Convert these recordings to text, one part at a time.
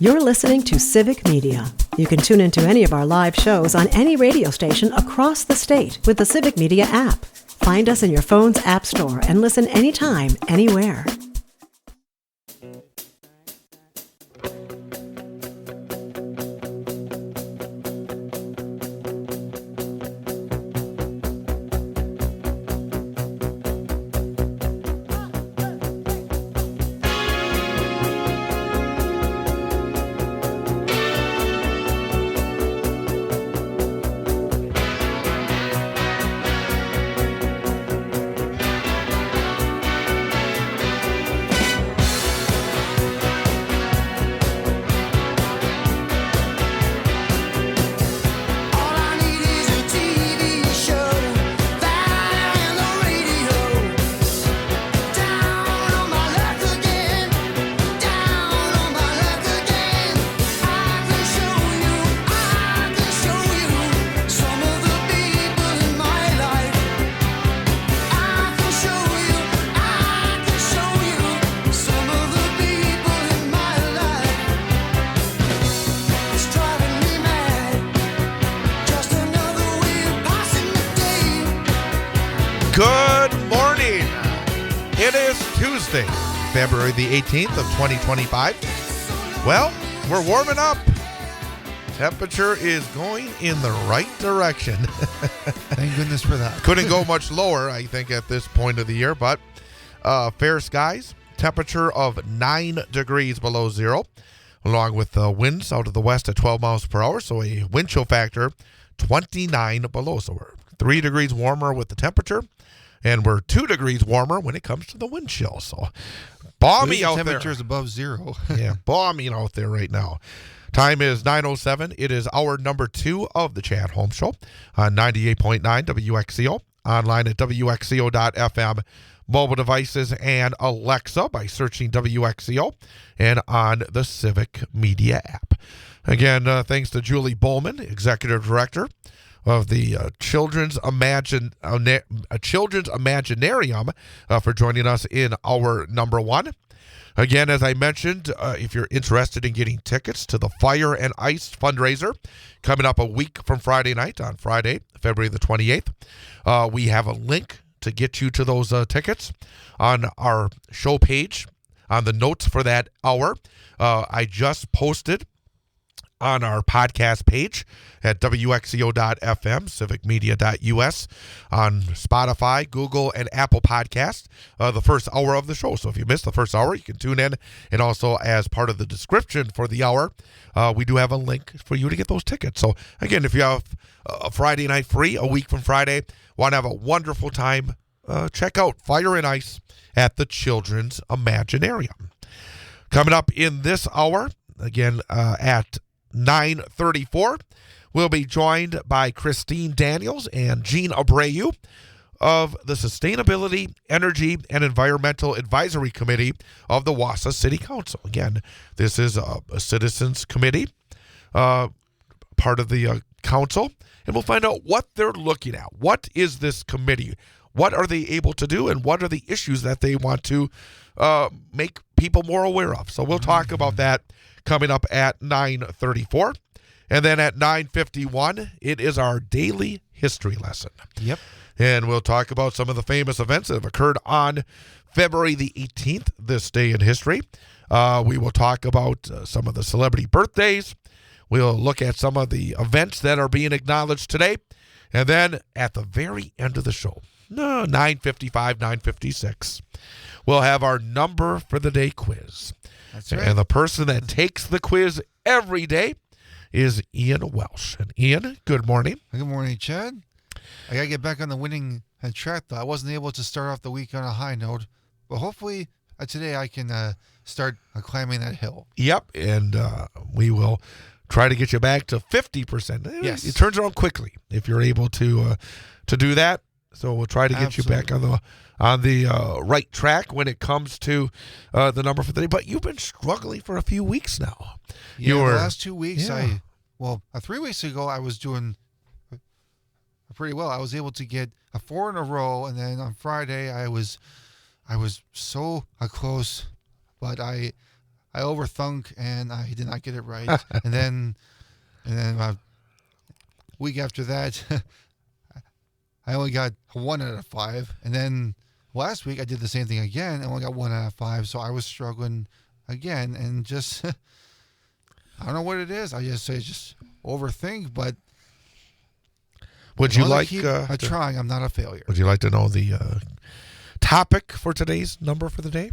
You're listening to Civic Media. You can tune into any of our live shows on any radio station across the state with the Civic Media app. Find us in your phone's app store and listen anytime, anywhere. February the 18th of 2025. Well, we're warming up. Temperature is going in the right direction. Thank goodness for that. Couldn't go much lower, I think, at this point of the year, but fair skies, temperature of 9 degrees below zero, along with winds out of the west at 12 miles per hour, so a wind chill factor 29 below. So we're 3 degrees warmer with the temperature, and we're 2 degrees warmer when it comes to the wind chill. So balmy out there. Temperatures above zero. Yeah, balmy out there right now. Time is 9:07. It is hour number 2 of the Chad Holmes Show on 98.9 WXCO, online at WXCO.FM, mobile devices and Alexa by searching WXCO, and on the Civic Media app. Again, thanks to Julie Bowman, Executive Director of the Children's Imaginarium, for joining us in hour number 1. Again, as I mentioned, if you're interested in getting tickets to the Fire and Ice fundraiser coming up a week from Friday night, on Friday, February the 28th, we have a link to get you to those tickets on our show page on the notes for that hour. I just posted on our podcast page at WXCO.FM, civicmedia.us, on Spotify, Google, and Apple Podcasts, the first hour of the show. So if you missed the first hour, you can tune in. And also, as part of the description for the hour, we do have a link for you to get those tickets. So again, if you have a Friday night free, a week from Friday, want to have a wonderful time, check out Fire and Ice at the Children's Imaginarium. Coming up in this hour, again, at 9:34, we'll be joined by Christine Daniels and Jean Abreu of the Sustainability, Energy, and Environmental Advisory Committee of the Wausau City Council. Again, this is a citizens committee, part of the council, and we'll find out what they're looking at. What is this committee? What are they able to do, and what are the issues that they want to make people more aware of? So we'll talk about that coming up at 9:34. And then at 9:51, it is our daily history lesson. Yep. And we'll talk about some of the famous events that have occurred on February the 18th, this day in history. We will talk about some of the celebrity birthdays. We'll look at some of the events that are being acknowledged today. And then at the very end of the show, 9:55, 9:56, we'll have our number for the day quiz. That's right. And the person that takes the quiz every day is Ian Welsh. And Ian, good morning. Good morning, Chad. I got to get back on the winning track, though. I wasn't able to start off the week on a high note, but hopefully today I can start climbing that hill. Yep, and we will try to get you back to 50%. Yes. It turns around quickly if you're able to do that. So we'll try to get you back on the right track when it comes to the number for the day. But you've been struggling for a few weeks now. Yeah, the last 2 weeks, yeah. 3 weeks ago, I was doing pretty well. I was able to get a 4 in a row, and then on Friday, I was so close, but I I overthunk and I did not get it right. and then a week after that, I only got 1 out of 5. And then last week I did the same thing again and only got 1 out of 5. So I was struggling again and just I don't know what it is. I just overthink, but Would you like trying? I'm not a failure. Would you like to know the topic for today's number for the day?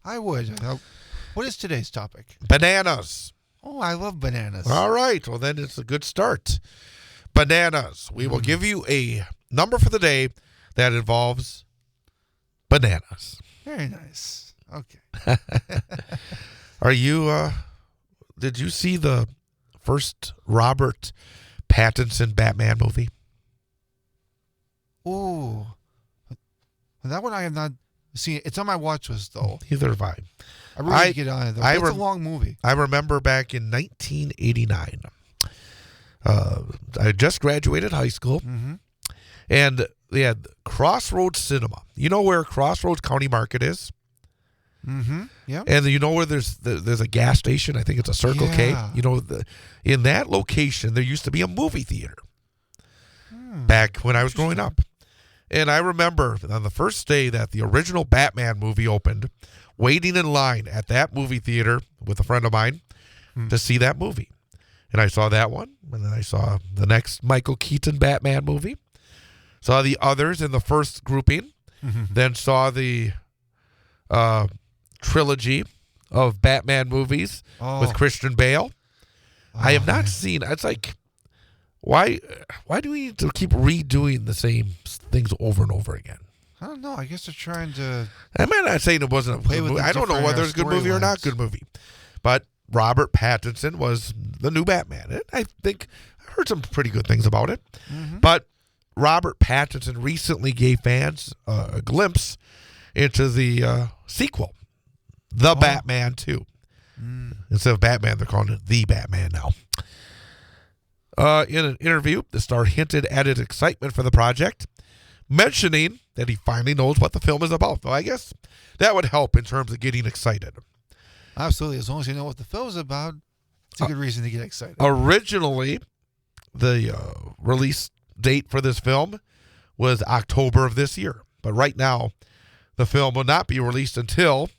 I would. What is today's topic? Bananas. Oh, I love bananas. All right. Well, then it's a good start. Bananas. We will give you a number for the day that involves bananas. Very nice. Okay. Are you? Did you see the first Robert Pattinson Batman movie? Ooh. That one I have not seen. It's on my watch list, though. Neither have I. I really need to get on it, though. It's a long movie. I remember back in 1989. I just graduated high school. Mm-hmm. And they had Crossroads Cinema. You know where Crossroads County Market is? Mm-hmm. Yeah. And you know where there's a gas station? I think it's a Circle K. You know, in that location, there used to be a movie theater back when I was growing up. And I remember on the first day that the original Batman movie opened, waiting in line at that movie theater with a friend of mine to see that movie. And I saw that one. And then I saw the next Michael Keaton Batman movie. Saw the others in the first grouping. Then saw the trilogy of Batman movies with Christian Bale. I have not seen. It's like, why do we need to keep redoing the same things over and over again? I don't know. I guess they're trying to. I'm not saying it wasn't a good movie. I don't know whether it's a good movie or not good movie. But Robert Pattinson was the new Batman. I think I heard some pretty good things about it. But Robert Pattinson recently gave fans a glimpse into the sequel, The Batman 2. Instead of Batman, they're calling it The Batman now. In an interview, the star hinted at his excitement for the project, mentioning that he finally knows what the film is about. So I guess that would help in terms of getting excited. Absolutely. As long as you know what the film is about, it's a good reason to get excited. Originally, the release date for this film was October of this year. But right now, the film will not be released until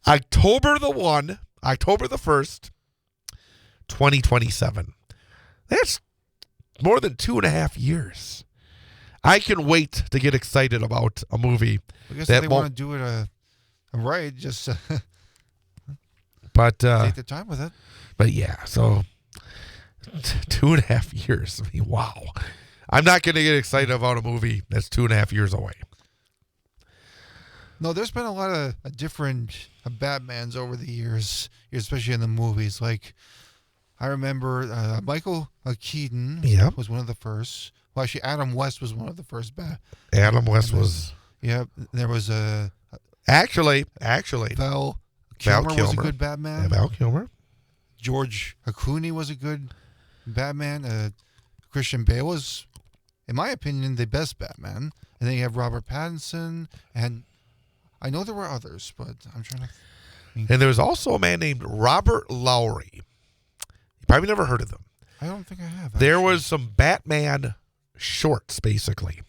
October the 1st, 2027. That's more than 2.5 years. I can wait to get excited about a movie. I guess if they want to do it right, just but take the time with it. But yeah, so 2.5 years. I mean, wow. I'm not going to get excited about a movie that's 2.5 years away. No, there's been a lot of different Batmans over the years, especially in the movies. Like, I remember Michael Keaton was one of the first. Well, actually, Adam West was one of the first Adam West was. Yeah, there was a. Actually, Val Kilmer was a good Batman. Yeah, Val Kilmer. George Clooney was a good Batman. Christian Bale was, in my opinion, the best Batman. And then you have Robert Pattinson, and I know there were others, but I'm trying to think. And there was also a man named Robert Lowry. You probably never heard of them. I don't think I have. There was some Batman shorts, basically,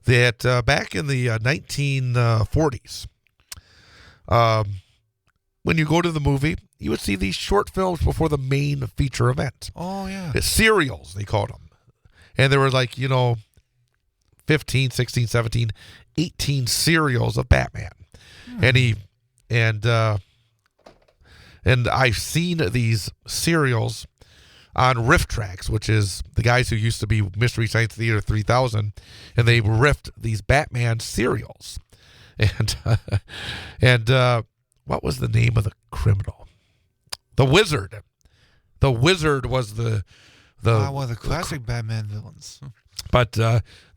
that back in the 1940s, when you go to the movie, you would see these short films before the main feature event. Oh, yeah. It's serials, they called them. And there were 15, 16, 17, 18 serials of Batman. And I've seen these serials on Riff Tracks, which is the guys who used to be Mystery Science Theater 3000, and they riffed these Batman serials. And what was the name of the criminal? The Wizard. The Wizard was one of the classic Batman villains. But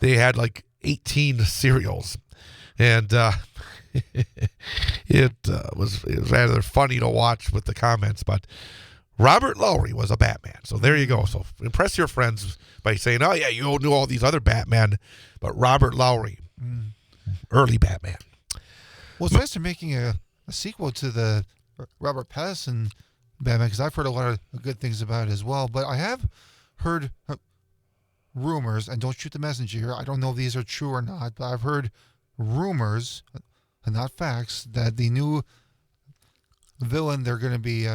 they had 18 serials, and it was rather funny to watch with the comments. But Robert Lowry was a Batman, so there you go. So impress your friends by saying, "Oh yeah, you knew all these other Batman," but Robert Lowry, early Batman. Well, it's nice they're making a sequel to the Robert Pattinson Batman, because I've heard a lot of good things about it as well. But I have heard rumors, and don't shoot the messenger here. I don't know if these are true or not, but I've heard rumors, and not facts, that the new villain they're going to be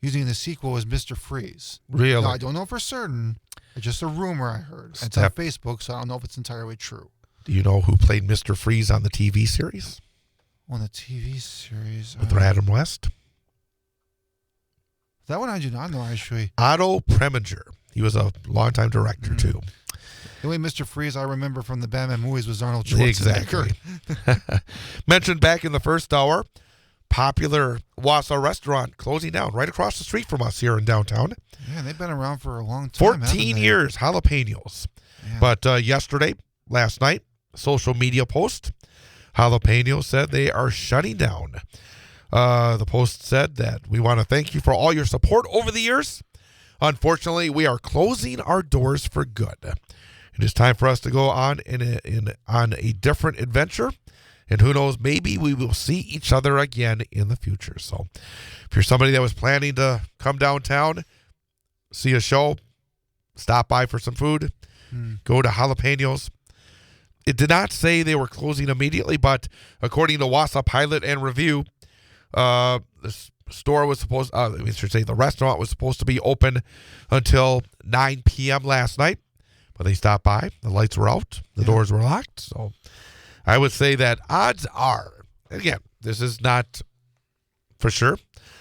using in the sequel is Mr. Freeze. Really? Now, I don't know for certain. It's just a rumor I heard. It's on Facebook, so I don't know if it's entirely true. Do you know who played Mr. Freeze on the TV series? On the TV series. With Adam West? That one I do not know, actually. Otto Preminger. He was a longtime director, too. The only Mr. Freeze I remember from the Batman movies was Arnold Schwarzenegger. Exactly. Mentioned back in the first hour, popular Wausau restaurant closing down right across the street from us here in downtown. Yeah, they've been around for a long time. 14 years, Jalapenos. Yeah. But last night, social media post, Jalapeno said they are shutting down. The post said that we want to thank you for all your support over the years. Unfortunately, we are closing our doors for good. It is time for us to go on on a different adventure. And who knows, maybe we will see each other again in the future. So if you're somebody that was planning to come downtown, see a show, stop by for some food, go to Jalapenos. It did not say they were closing immediately, but according to Wausau Pilot and Review, the store was supposed, the restaurant was supposed to be open until 9 p.m. last night, but they stopped by. The lights were out. The doors were locked. So I would say that odds are, again, this is not for sure,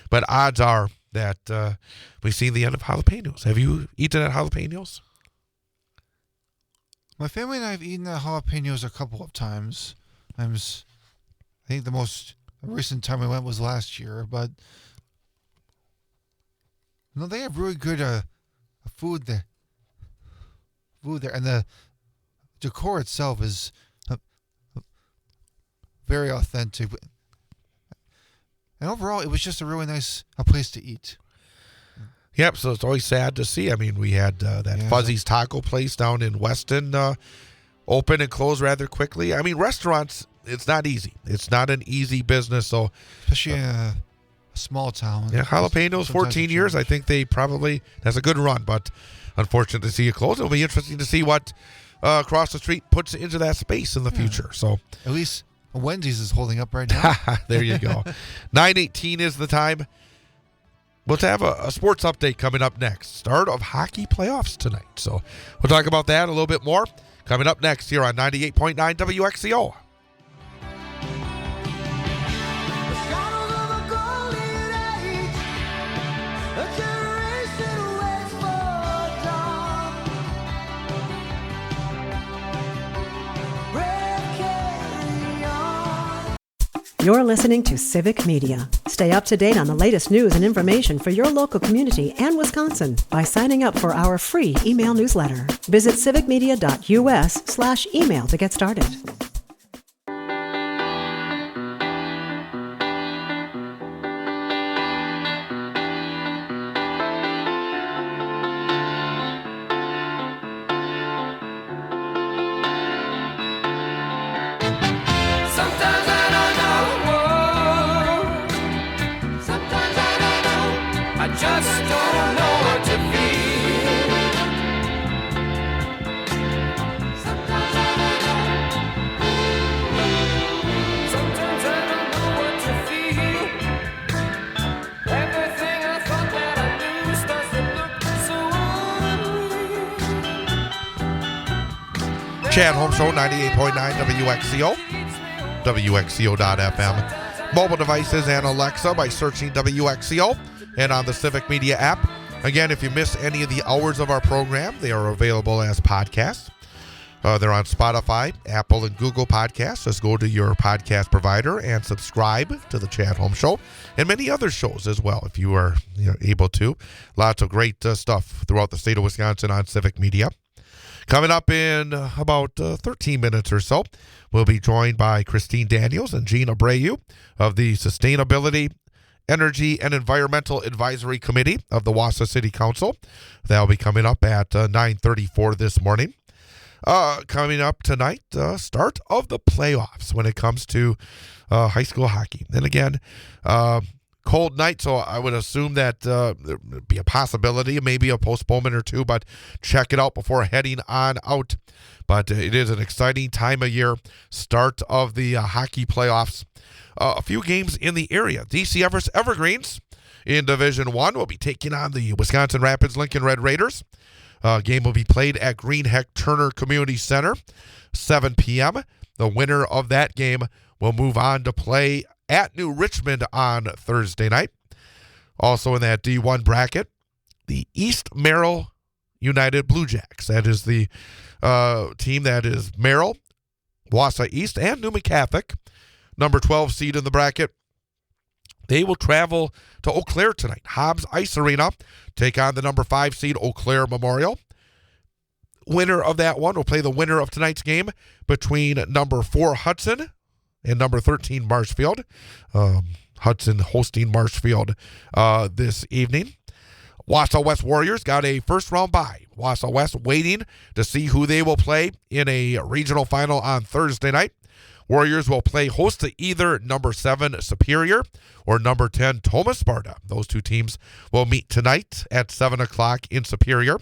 but odds are that we've seen the end of Jalapenos. Have you eaten at Jalapenos? My family and I have eaten at Jalapenos a couple of times. I think the most recent time we went was last year, but no, they have really good food there. And the decor itself is very authentic. And overall, it was just a really nice place to eat. Yep, so it's always sad to see. I mean, we had that Fuzzy's Taco place down in Weston open and close rather quickly. I mean, restaurants, it's not easy. It's not an easy business. So, especially in a small town. Yeah, Jalapenos, 14 years. I think that's a good run, but unfortunate to see it close. It'll be interesting to see what Across the Street puts into that space in the future. So at least Wendy's is holding up right now. There you go. 9:18 is the time. We'll have a sports update coming up next. Start of hockey playoffs tonight. So we'll talk about that a little bit more coming up next here on 98.9 WXCO. You're listening to Civic Media. Stay up to date on the latest news and information for your local community and Wisconsin by signing up for our free email newsletter. Visit civicmedia.us/email to get started. Chad Home Show, 98.9 WXCO, WXCO.FM, mobile devices and Alexa by searching WXCO, and on the Civic Media app. Again, if you miss any of the hours of our program, they are available as podcasts. They're on Spotify, Apple, and Google Podcasts. Just go to your podcast provider and subscribe to the Chad Home Show and many other shows as well, if you are able to. Lots of great stuff throughout the state of Wisconsin on Civic Media. Coming up in about 13 minutes or so, we'll be joined by Christine Daniels and Gene Abreu of the Sustainability, Energy, and Environmental Advisory Committee of the Wausau City Council. That'll be coming up at 9:34 this morning. Coming up tonight, start of the playoffs when it comes to high school hockey. And again, cold night, so I would assume that there would be a possibility, maybe a postponement or two, but check it out before heading on out. But it is an exciting time of year, start of the hockey playoffs. A few games in the area. DC Everest Evergreens in Division 1 will be taking on the Wisconsin Rapids Lincoln Red Raiders. Game will be played at Greenheck Turner Community Center, 7 p.m. The winner of that game will move on to play at New Richmond on Thursday night. Also in that D1 bracket, the East Merrill United Blue Jacks. That is the team that is Merrill, Wausau East, and Newman Catholic. Number 12 seed in the bracket. They will travel to Eau Claire tonight. Hobbs Ice Arena take on the number 5 seed Eau Claire Memorial. Winner of that one will play the winner of tonight's game between number 4 Hudson and number 13 Marshfield. Hudson hosting Marshfield this evening. Wausau West Warriors got a first-round bye. Wausau West waiting to see who they will play in a regional final on Thursday night. Warriors will play host to either number 7 Superior or number 10 Thomas Sparta. Those two teams will meet tonight at 7 o'clock in Superior.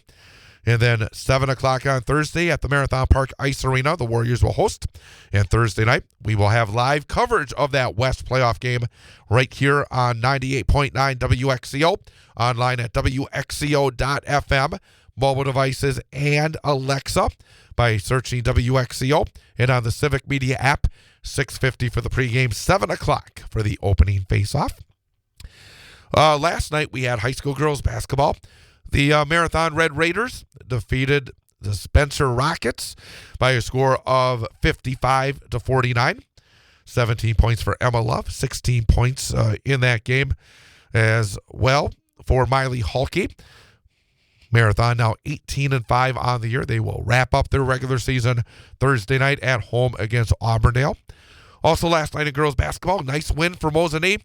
And then 7 o'clock on Thursday at the Marathon Park Ice Arena, the Warriors will host. And Thursday night, we will have live coverage of that West playoff game right here on 98.9 WXCO, online at WXCO.FM, mobile devices, and Alexa by searching WXCO, and on the Civic Media app, 6:50 for the pregame, 7 o'clock for the opening faceoff. Last night, we had high school girls basketball. The Marathon Red Raiders defeated the Spencer Rockets by a score of 55-49. 17 points for Emma Love, 16 points in that game as well for Miley Halke. Marathon now 18-5 on the year. They will wrap up their regular season Thursday night at home against Auburndale. Also last night in girls basketball, nice win for Mosinee.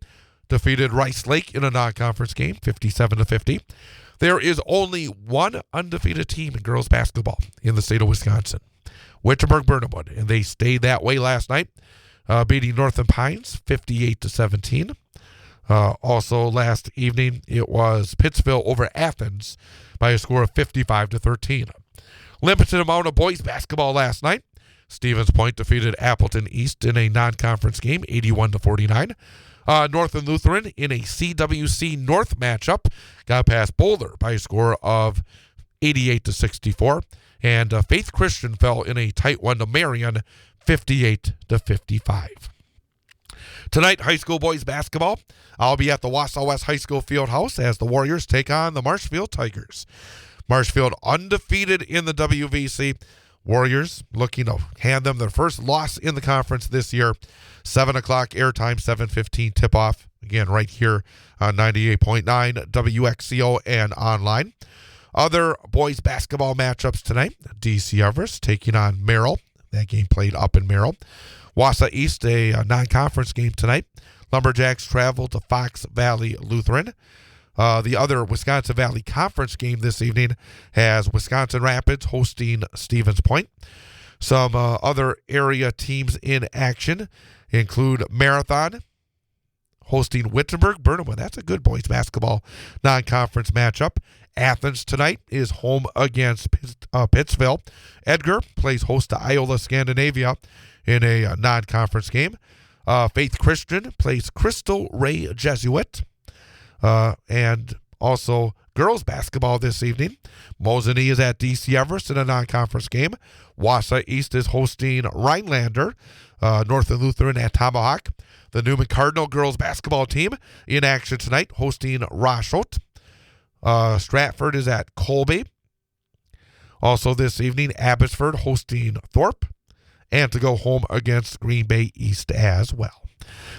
Defeated Rice Lake in a non-conference game, 57-50. There is only one undefeated team in girls basketball in the state of Wisconsin, Wittenberg-Burnhamwood, and they stayed that way last night, beating Northern Pines 58-17. Also last evening, it was Pittsville over Athens by a score of 55-13. Limited amount of boys basketball last night. Stevens Point defeated Appleton East in a non-conference game, 81-49. Northern Lutheran in a CWC North matchup got past Boulder by a score of 88-64. And Faith Christian fell in a tight one to Marion, 58-55. Tonight, high school boys basketball. I'll be at the Wausau West High School Fieldhouse as the Warriors take on the Marshfield Tigers. Marshfield undefeated in the WVC. Warriors looking to hand them their first loss in the conference this year. 7 o'clock airtime, 7:15 tip-off. Again, right here on 98.9 WXCO and online. Other boys basketball matchups tonight. DC Everest taking on Merrill. That game played up in Merrill. Wausau East, a non-conference game tonight. Lumberjacks travel to Fox Valley Lutheran. The other Wisconsin Valley Conference game this evening has Wisconsin Rapids hosting Stevens Point. Some other area teams in action include Marathon hosting Wittenberg-Burnhamwood. That's a good boys basketball non-conference matchup. Athens tonight is home against Pittsville. Edgar plays host to Iola Scandinavia in a non-conference game. Faith Christian plays Crystal Ray Jesuit. And also girls basketball this evening. Mosinee is at DC Everest in a non-conference game. Wausau East is hosting Rhinelander. Northern Lutheran at Tomahawk. The Newman Cardinal girls basketball team in action tonight, hosting Rashot. Stratford is at Colby. Also this evening, Abbotsford hosting Thorpe. And to go home against Green Bay East as well.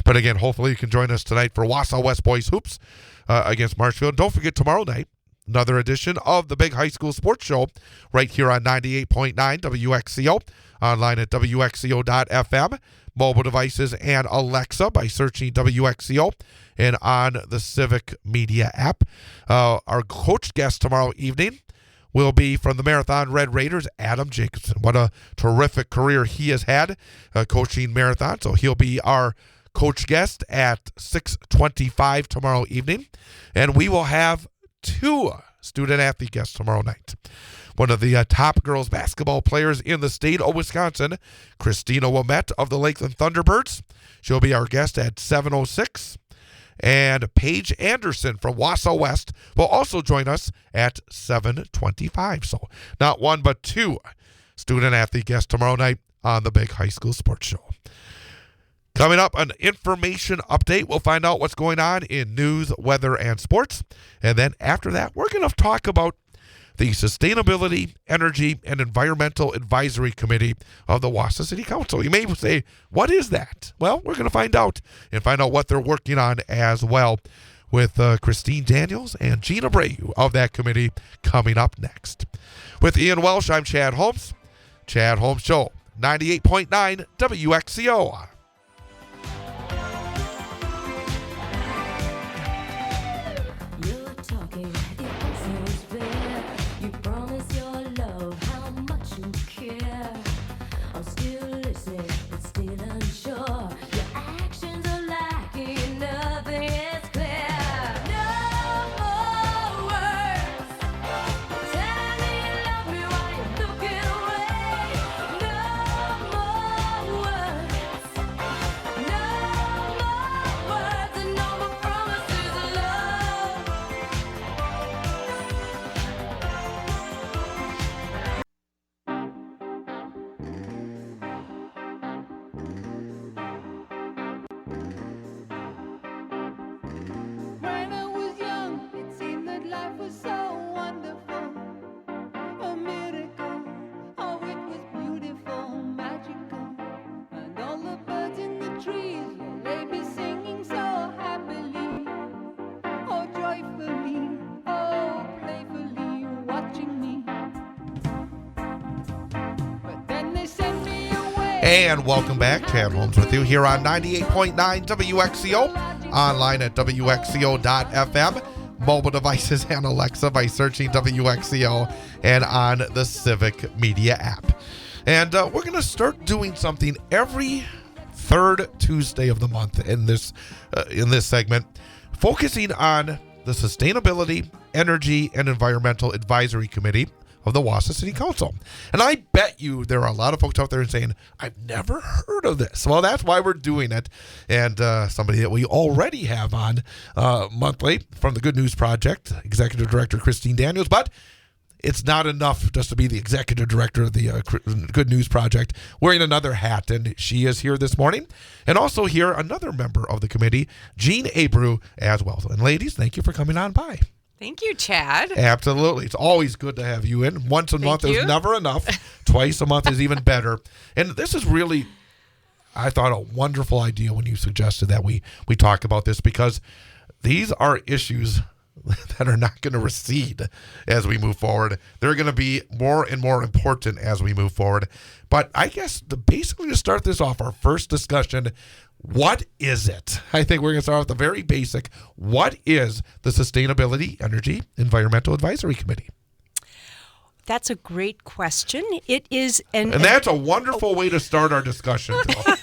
But again, hopefully you can join us tonight for Wausau West Boys Hoops against Marshfield. Don't forget tomorrow night, another edition of the Big High School Sports Show right here on 98.9 WXCO, online at WXCO.FM, mobile devices, and Alexa by searching WXCO, and on the Civic Media app. Our coach guest tomorrow evening will be from the Marathon Red Raiders, Adam Jacobson. What a terrific career he has had coaching marathon. So he'll be our coach guest at 6:25 tomorrow evening. And we will have 2 student-athlete guests tomorrow night. One of the top girls basketball players in the state of Wisconsin, Christina Womette of the Lakeland Thunderbirds. She'll be our guest at 7:06. And Paige Anderson from Wausau West will also join us at 7:25. So not 1, but 2 student-athlete guests tomorrow night on the Big High School Sports Show. Coming up, an information update. We'll find out what's going on in news, weather, and sports. And then after that, we're going to talk about the Sustainability, Energy, and Environmental Advisory Committee of the Wausau City Council. You may say, what is that? Well, we're going to find out and find out what they're working on as well with Christine Daniels and Gina Abreu of that committee coming up next. With Ian Welsh, I'm Chad Holmes. Chad Holmes Show, 98.9 WXCO. And welcome back. Chad Holmes with you here on 98.9 WXCO, online at WXCO.FM, mobile devices and Alexa by searching WXCO, and on the Civic Media app. And we're going to start doing something every third Tuesday of the month in this segment, focusing on the Sustainability, Energy, and Environmental Advisory Committee of the Wausau City Council. And I bet you there are a lot of folks out there saying, I've never heard of this. Well, that's why we're doing it. And somebody that we already have on monthly from the Good News Project, Executive Director Christine Daniels. But it's not enough just to be the Executive Director of the Good News Project, wearing another hat. And she is here this morning. And also here, another member of the committee, Jean Abreu, as well. And ladies, thank you for coming on by. Thank you, Chad. Absolutely. It's always good to have you in. Once a month is never enough. Twice a month is even better. And this is really, I thought, a wonderful idea when you suggested that we talk about this, because these are issues that are not going to recede as we move forward. They're going to be more and more important as we move forward. But I guess basically to start this off, our first discussion, what is it? I think we're going to start with the very basic. What is the Sustainability, Energy, Environmental Advisory Committee? That's a great question. It is, and that's a wonderful way to start our discussion.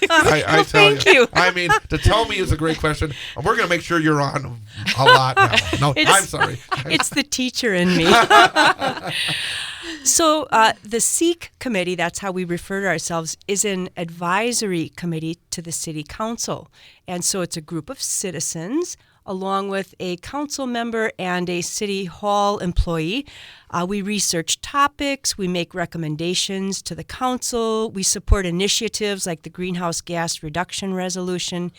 I thank you. I mean, to tell me is a great question. We're going to make sure you're on a lot now. No, I'm sorry. It's the teacher in me. So the SEEK committee, that's how we refer to ourselves, is an advisory committee to the city council. And so it's a group of citizens along with a council member and a city hall employee. We research topics, we make recommendations to the council, we support initiatives like the Greenhouse Gas Reduction Resolution,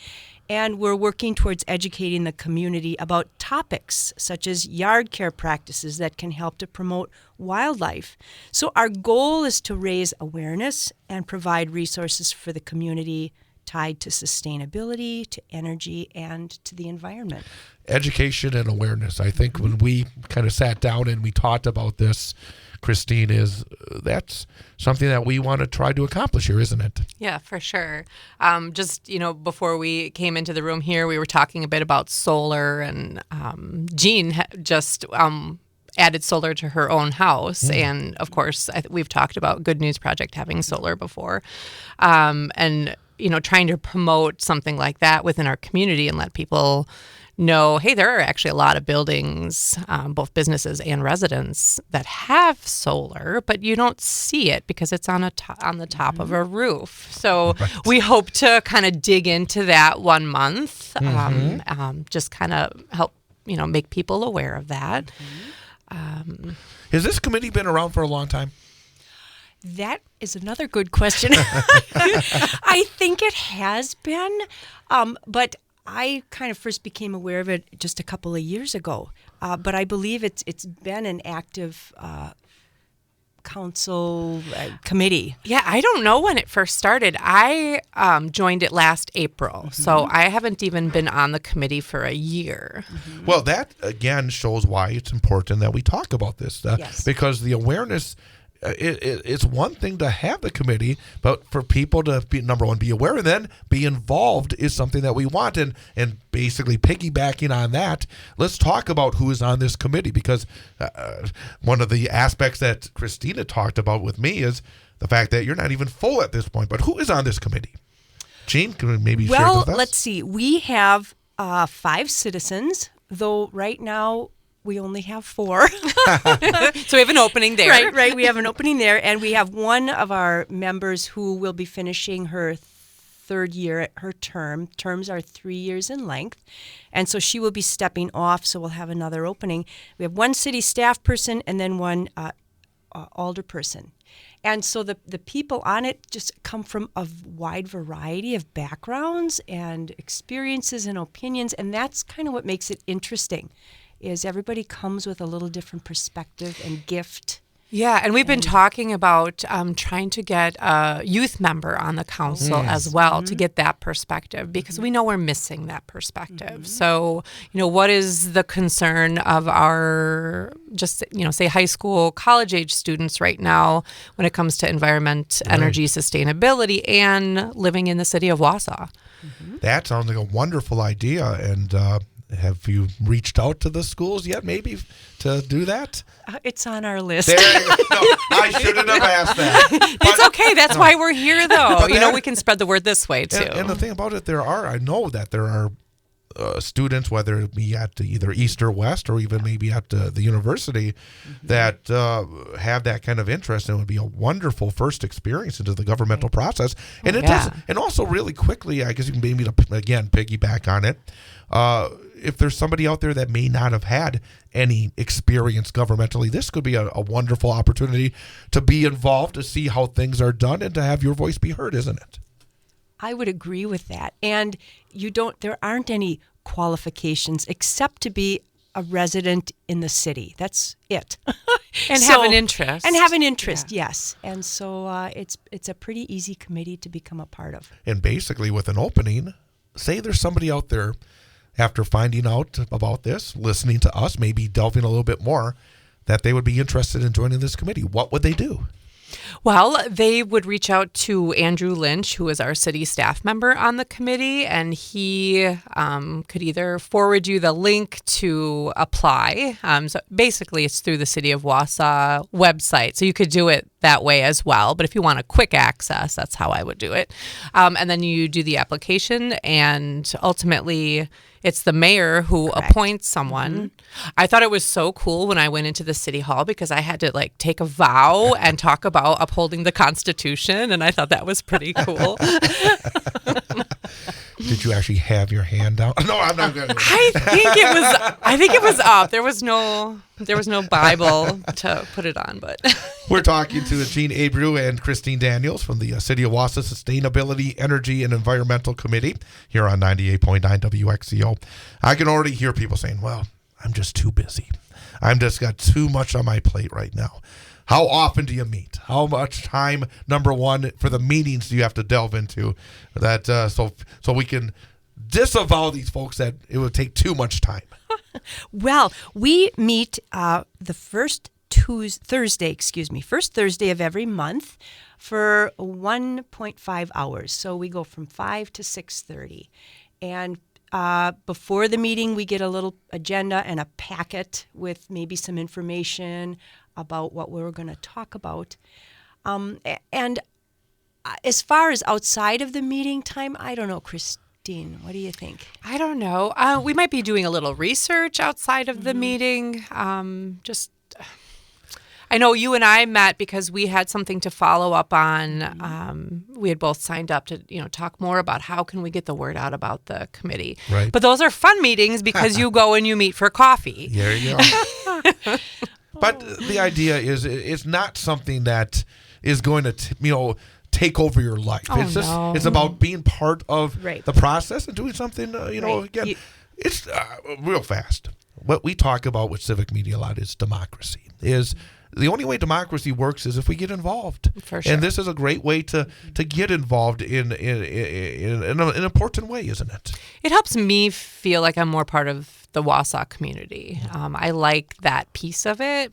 and we're working towards educating the community about topics such as yard care practices that can help to promote wildlife. So our goal is to raise awareness and provide resources for the community tied to sustainability, to energy, and to the environment. Education and awareness. I think when we kind of sat down and we talked about this, Christine, that's something that we want to try to accomplish here, isn't it? Yeah, for sure. Before we came into the room here, we were talking a bit about solar, and Jean just added solar to her own house. And of course, we've talked about Good News Project having solar before. And, trying to promote something like that within our community and let people know, hey, there are actually a lot of buildings, both businesses and residents, that have solar, but you don't see it because it's on the top of a roof. So we hope to kind of dig into that one month, just kind of help, make people aware of that. Has this committee been around for a long time? That is another good question. I think it has been, but I kind of first became aware of it just a couple of years ago. But I believe it's been an active council committee. Yeah, I don't know when it first started. I joined it last April, so I haven't even been on the committee for a year. Well, that again shows why it's important that we talk about this, Yes. because the awareness. It's one thing to have the committee, but for people to be, number one, be aware and then be involved is something that we want. And basically piggybacking on that, let's talk about who is on this committee, because one of the aspects that Christina talked about with me is the fact that you're not even full at this point. But who is on this committee? Jean, can we maybe share with us? Well, let's see. We have 5 citizens, though right now we only have 4. So we have an opening there. Right. We have an opening there, and we have one of our members who will be finishing her 3rd year at her term. Terms are 3 years in length, and so she will be stepping off, so we'll have another opening. We have 1 city staff person and then 1 alder person. And so the people on it just come from a wide variety of backgrounds and experiences and opinions, and that's kind of what makes it interesting. Is everybody comes with a little different perspective and gift. Yeah, and we've been talking about trying to get a youth member on the council as well to get that perspective, because we know we're missing that perspective. So, what is the concern of our say high school, college age students right now when it comes to environment, energy, sustainability, and living in the city of Wausau? That sounds like a wonderful idea. And have you reached out to the schools yet, maybe, to do that? It's on our list. There you go. No, I shouldn't have asked that. It's okay. That's why we're here, though. We can spread the word this way, too. And the thing about it, I know that there are students, whether it be at either East or West or even maybe at the university, that have that kind of interest, and it would be a wonderful first experience into the governmental process. And it does. And also really quickly, I guess you can maybe, again, piggyback on it. If there's somebody out there that may not have had any experience governmentally, this could be a wonderful opportunity to be involved, to see how things are done, and to have your voice be heard, isn't it? I would agree with that. And there aren't any qualifications except to be a resident in the city. That's it. And have an interest. And have an interest, yes. And so it's a pretty easy committee to become a part of. And basically with an opening, say there's somebody out there after finding out about this, listening to us, maybe delving a little bit more, that they would be interested in joining this committee. What would they do? Well, they would reach out to Andrew Lynch, who is our city staff member on the committee, and he could either forward you the link to apply. So basically, it's through the City of Wausau website, so you could do it that way as well. But if you want a quick access, that's how I would do it. And then you do the application, and ultimately it's the mayor who appoints someone. I thought it was so cool when I went into the city hall, because I had to take a vow and talk about upholding the Constitution, and I thought that was pretty cool. Did you actually have your hand out? No, I'm not going to. I think it was up. There was no Bible to put it on, but we're talking to Jean Abreu and Christine Daniels from the City of Wausau Sustainability, Energy, and Environmental Committee here on 98.9 WXCO. I can already hear people saying, well, I'm just too busy. I'm just got too much on my plate right now. How often do you meet? How much time, number one, for the meetings do you have to delve into that so we can disavow these folks that it would take too much time? Well, we meet the first Thursday of every month for 1.5 hours. So we go from 5 to 6:30. And before the meeting, we get a little agenda and a packet with maybe some information about what we're going to talk about. And as far as outside of the meeting time, I don't know, Christine, what do you think? I don't know. We might be doing a little research outside of the meeting. I know you and I met because we had something to follow up on. We had both signed up to, talk more about how can we get the word out about the committee. Right. But those are fun meetings because you go and you meet for coffee. There you go. But the idea is it's not something that is going to, take over your life. It's about being part of the process and doing something, again, it's real fast. What we talk about with civic media a lot is democracy. The only way democracy works is if we get involved. For sure. And this is a great way to get involved in an important way, isn't it? It helps me feel like I'm more part of the Wausau community. I like that piece of it.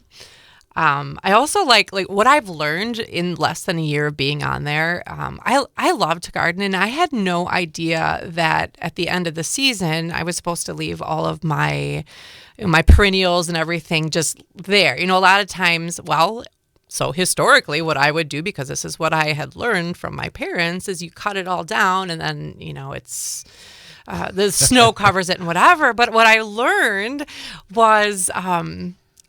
I also like what I've learned in less than a year of being on there. I love to garden, and I had no idea that at the end of the season I was supposed to leave all of my perennials and everything just there. A lot of times, so historically what I would do, because this is what I had learned from my parents, is you cut it all down and then, it's the snow covers it and whatever. But what I learned was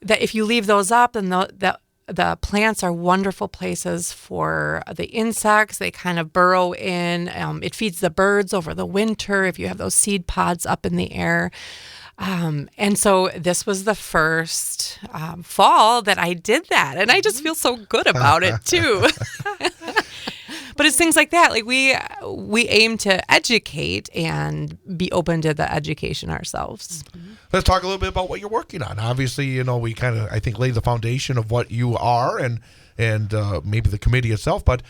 that if you leave those up, then the plants are wonderful places for the insects. They kind of burrow in. It feeds the birds over the winter if you have those seed pods up in the air. And so this was the first fall that I did that. And I just feel so good about it, too. But it's things like that. Like we aim to educate and be open to the education ourselves. Let's talk a little bit about what you're working on. Obviously, we kind of, I think, laid the foundation of what you are and maybe the committee itself. But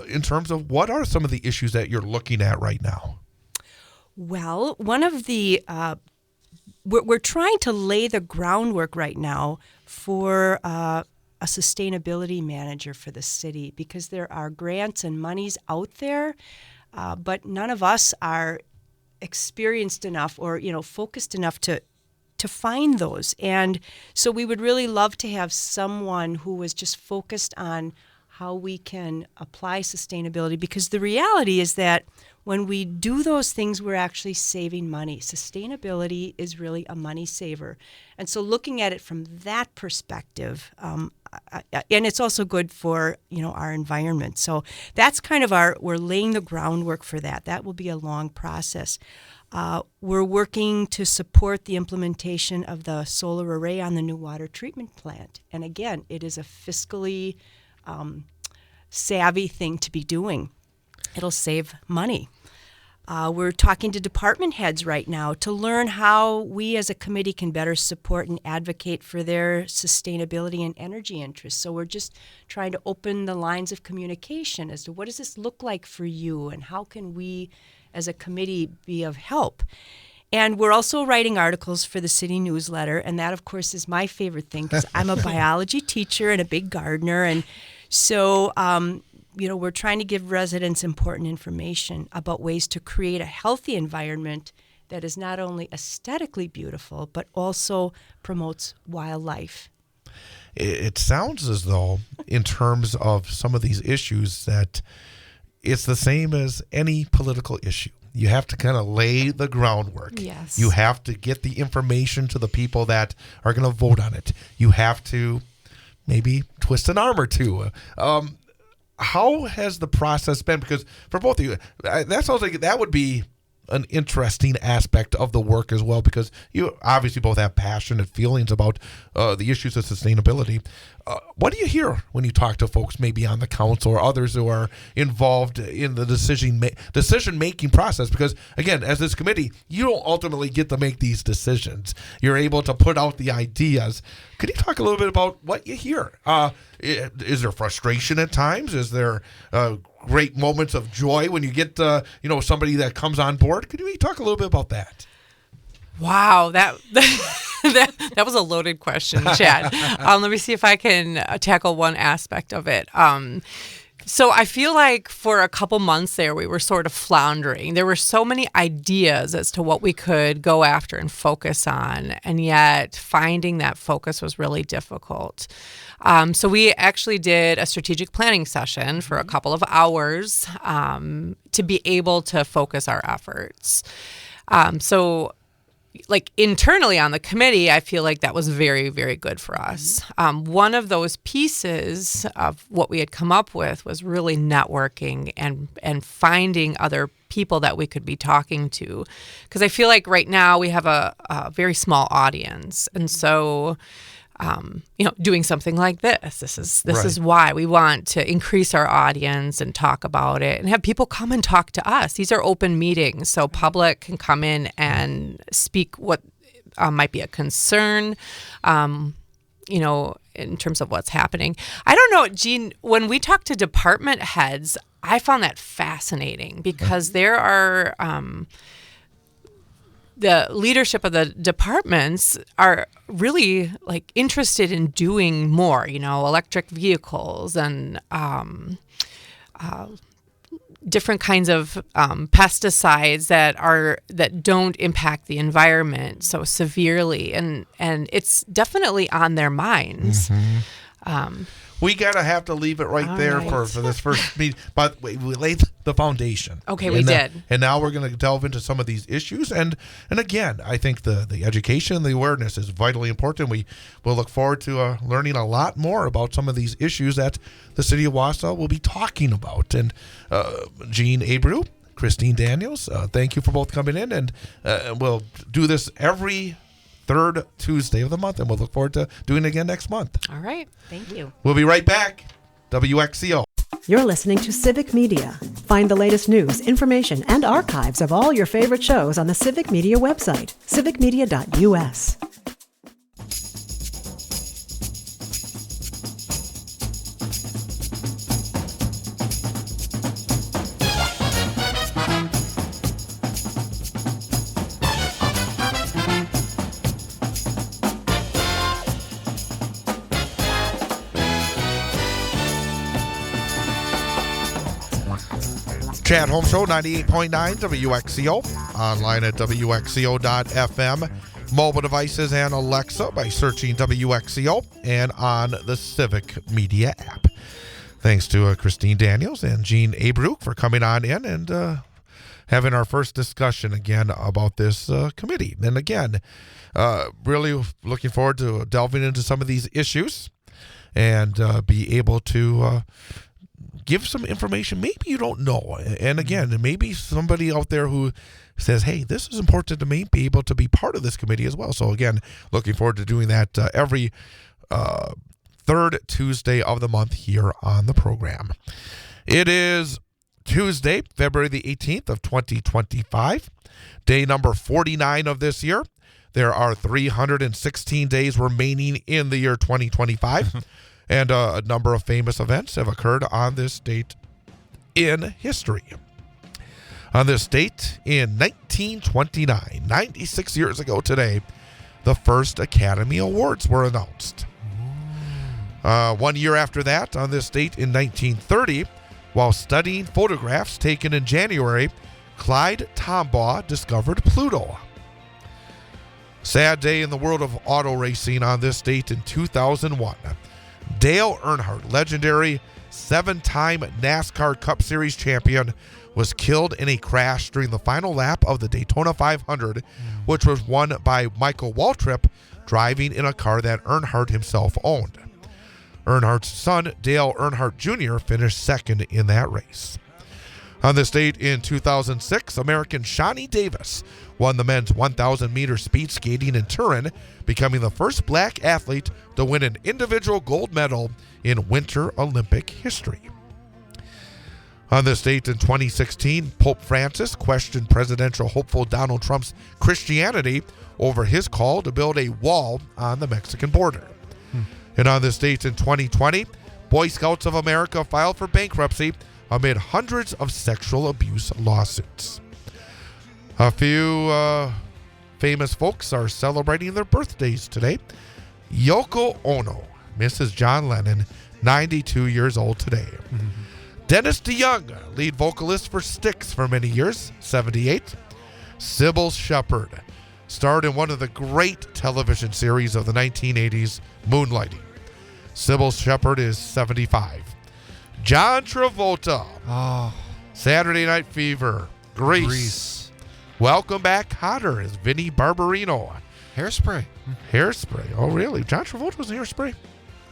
in terms of what are some of the issues that you're looking at right now? Well, one of the we're trying to lay the groundwork right now for a sustainability manager for the city, because there are grants and monies out there, but none of us are experienced enough or focused enough to find those. And so we would really love to have someone who was just focused on how we can apply sustainability, because the reality is that when we do those things, we're actually saving money. Sustainability is really a money saver. And so looking at it from that perspective, and it's also good for, our environment. So that's kind of we're laying the groundwork for that. That will be a long process. We're working to support the implementation of the solar array on the new water treatment plant. And again, it is a fiscally savvy thing to be doing. It'll save money. We're talking to department heads right now to learn how we as a committee can better support and advocate for their sustainability and energy interests. So we're just trying to open the lines of communication as to what does this look like for you and how can we as a committee be of help. And we're also writing articles for the city newsletter, and that, of course, is my favorite thing because I'm a biology teacher and a big gardener, and so we're trying to give residents important information about ways to create a healthy environment that is not only aesthetically beautiful, but also promotes wildlife. It sounds as though, in terms of some of these issues, that it's the same as any political issue. You have to kind of lay the groundwork. Yes. You have to get the information to the people that are going to vote on it. You have to maybe twist an arm or two. How has the process been? Because for both of you, that sounds like that would be an interesting aspect of the work as well, because you obviously both have passionate feelings about the issues of sustainability. What do you hear when you talk to folks maybe on the council or others who are involved in the decision-making process? Because, again, as this committee, you don't ultimately get to make these decisions. You're able to put out the ideas. Could you talk a little bit about what you hear? Is there frustration at times? Is there great moments of joy when you get somebody that comes on board? Could you talk a little bit about that? Wow, that was a loaded question, Chad. Let me see if I can tackle one aspect of it. So I feel like for a couple months there, we were sort of floundering. There were so many ideas as to what we could go after and focus on, and yet finding that focus was really difficult. So we actually did a strategic planning session for a couple of hours to be able to focus our efforts. So like internally on the committee, I feel like that was very, very good for us. One of those pieces of what we had come up with was really networking and finding other people that we could be talking to. Because I feel like right now we have a very small audience. And so, doing something like this is why we want to increase our audience and talk about it and have people come and talk to us. These are open meetings, so public can come in and speak what might be a concern, in terms of what's happening. I don't know, Jean, when we talk to department heads, I found that fascinating because there are the leadership of the departments are really like interested in doing more, electric vehicles and different kinds of pesticides that don't impact the environment so severely, and it's definitely on their minds. We have to leave it right there for this first meeting. But we laid the foundation. Okay, we did. And now we're going to delve into some of these issues. And again, I think the education and the awareness is vitally important. We will look forward to learning a lot more about some of these issues that the City of Wausau will be talking about. And Jean Abreu, Christine Daniels, thank you for both coming in. And we'll do this every third Tuesday of the month, and we'll look forward to doing it again next month. All right. Thank you. We'll be right back. WXCO. You're listening to Civic Media. Find the latest news, information, and archives of all your favorite shows on the Civic Media website, civicmedia.us. Chad Home Show, 98.9 WXCO. Online at WXCO.FM. Mobile devices and Alexa by searching WXCO, and on the Civic Media app. Thanks to Christine Daniels and Jean Abreu for coming on in and having our first discussion again about this committee. And again, really looking forward to delving into some of these issues and be able to give some information maybe you don't know. And again, maybe somebody out there who says, hey, this is important to me, be able to be part of this committee as well. So again, looking forward to doing that every third Tuesday of the month here on the program. It is Tuesday, February the 18th of 2025, day number 49 of this year. There are 316 days remaining in the year 2025. And a number of famous events have occurred on this date in history. On this date in 1929, 96 years ago today, the first Academy Awards were announced. 1 year after that, on this date in 1930, while studying photographs taken in January, Clyde Tombaugh discovered Pluto. Sad day in the world of auto racing on this date in 2001. Dale Earnhardt, legendary 7-time NASCAR Cup Series champion, was killed in a crash during the final lap of the Daytona 500, which was won by Michael Waltrip, driving in a car that Earnhardt himself owned. Earnhardt's son, Dale Earnhardt Jr., finished second in that race. On this date in 2006, American Shawnee Davis won the men's 1,000-meter speed skating in Turin, becoming the first black athlete to win an individual gold medal in Winter Olympic history. On this date in 2016, Pope Francis questioned presidential hopeful Donald Trump's Christianity over his call to build a wall on the Mexican border. And on this date in 2020, Boy Scouts of America filed for bankruptcy amid hundreds of sexual abuse lawsuits. A few famous folks are celebrating their birthdays today. Yoko Ono, Mrs. John Lennon, 92 years old today. Dennis DeYoung, lead vocalist for Styx for many years, 78. Sybil Shepherd, starred in one of the great television series of the 1980s, Moonlighting. Sybil Shepherd is 75. John Travolta, Saturday Night Fever, Grease. Welcome Back Hotter is Vinnie Barbarino. Hairspray. Hairspray. Oh, really? John Travolta was in Hairspray?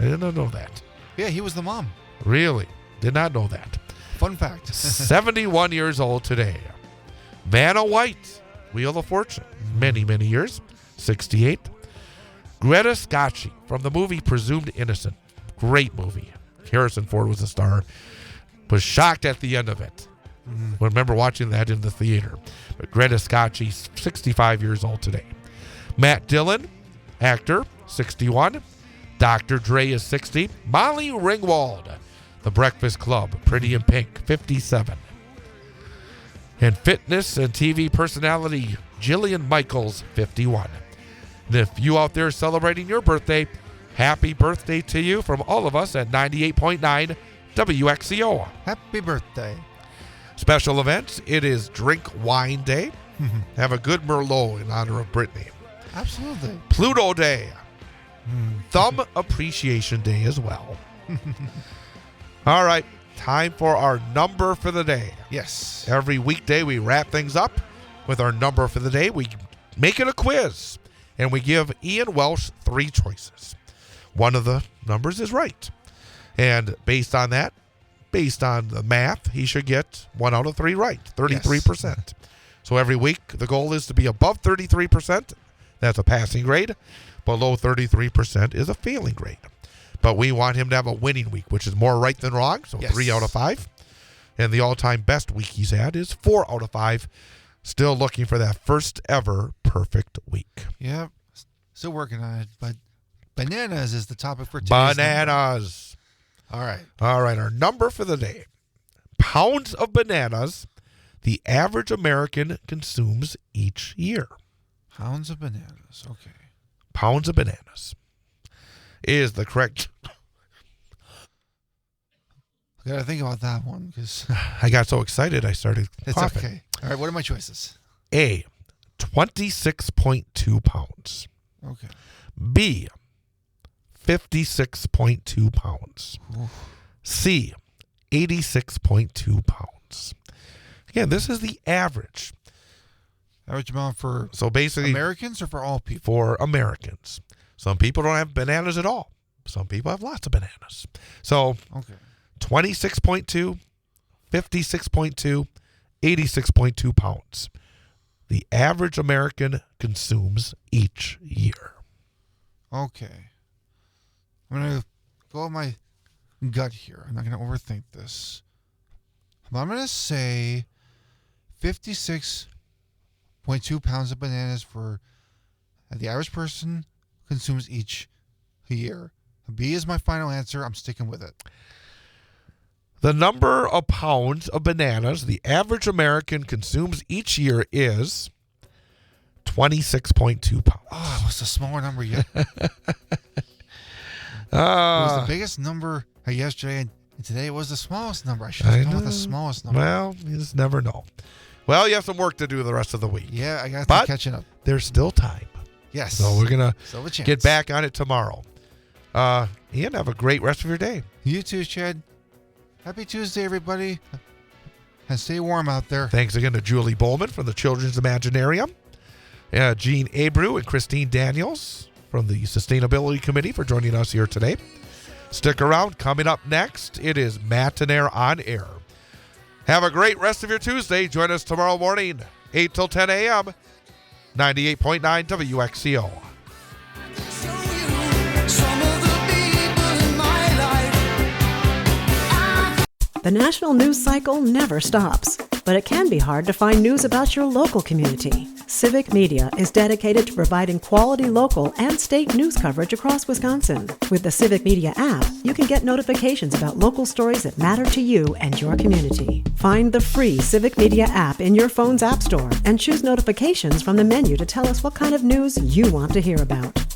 I did not know that. Yeah, he was the mom. Really? Did not know that. Fun fact. 71 years old today. Vanna White, Wheel of Fortune. Many, many years. 68. Greta Scacchi from the movie Presumed Innocent. Great movie. Harrison Ford was the star. Was shocked at the end of it. Remember watching that in the theater. But Greta Scacchi, 65 years old today. Matt Dillon, actor, 61. Dr. Dre is 60. Molly Ringwald, The Breakfast Club, Pretty in Pink, 57. And fitness and TV personality Jillian Michaels, 51. And if you out there celebrating your birthday, happy birthday to you from all of us at 98.9 WXCO. Happy birthday. Special events, it is Drink Wine Day. Have a good Merlot in honor of Brittany. Absolutely. Pluto Day. Thumb Appreciation Day as well. All right, time for our number for the day. Yes. Every weekday we wrap things up with our number for the day. We make it a quiz, and we give Ian Welsh 3 choices. One of the numbers is right. And based on that, based on the math, he should get 1 out of 3 right, 33%. Yes. So every week, the goal is to be above 33%. That's a passing grade. Below 33% is a failing grade. But we want him to have a winning week, which is more right than wrong. So yes. 3 out of 5. And the all-time best week he's had is 4 out of 5. Still looking for that first ever perfect week. Yep. Still working on it. But bananas is the topic for today's Bananas. All right. All right. Our number for the day. Pounds of bananas the average American consumes each year. Pounds of bananas. Okay. Pounds of bananas is the correct. I gotta think about that one because I got so excited I started it's coughing. Okay. All right, what are my choices? A, 26.2 pounds. Okay. B, 56.2 pounds. Oof. C, 86.2 pounds. Again, this is the average. Average amount for so basically Americans or for all people? For Americans. Some people don't have bananas at all. Some people have lots of bananas. So okay. 26.2, 56.2, 86.2 pounds. The average American consumes each year. Okay. I'm going to go with my gut here. I'm not going to overthink this. But I'm going to say 56.2 pounds of bananas for the average person consumes each year. B is my final answer. I'm sticking with it. The number of pounds of bananas the average American consumes each year is 26.2 pounds. Oh, it was a smaller number yet. It was the biggest number yesterday, and today it was the smallest number. I should have gone with the smallest number. Well, you just never know. Well, you have some work to do the rest of the week. Yeah, I got to catching up. There's still time. Yes. So we're going to get back on it tomorrow. Ian, have a great rest of your day. You too, Chad. Happy Tuesday, everybody. And stay warm out there. Thanks again to Julie Bowman from the Children's Imaginarium, Jean Abreu and Christine Daniels from the Sustainability Committee for joining us here today. Stick around. Coming up next, it is Matinaire on Air. Have a great rest of your Tuesday. Join us tomorrow morning, 8 till 10 a.m., 98.9 WXCO. The national news cycle never stops, but it can be hard to find news about your local community. Civic Media is dedicated to providing quality local and state news coverage across Wisconsin. With the Civic Media app, you can get notifications about local stories that matter to you and your community. Find the free Civic Media app in your phone's app store and choose notifications from the menu to tell us what kind of news you want to hear about.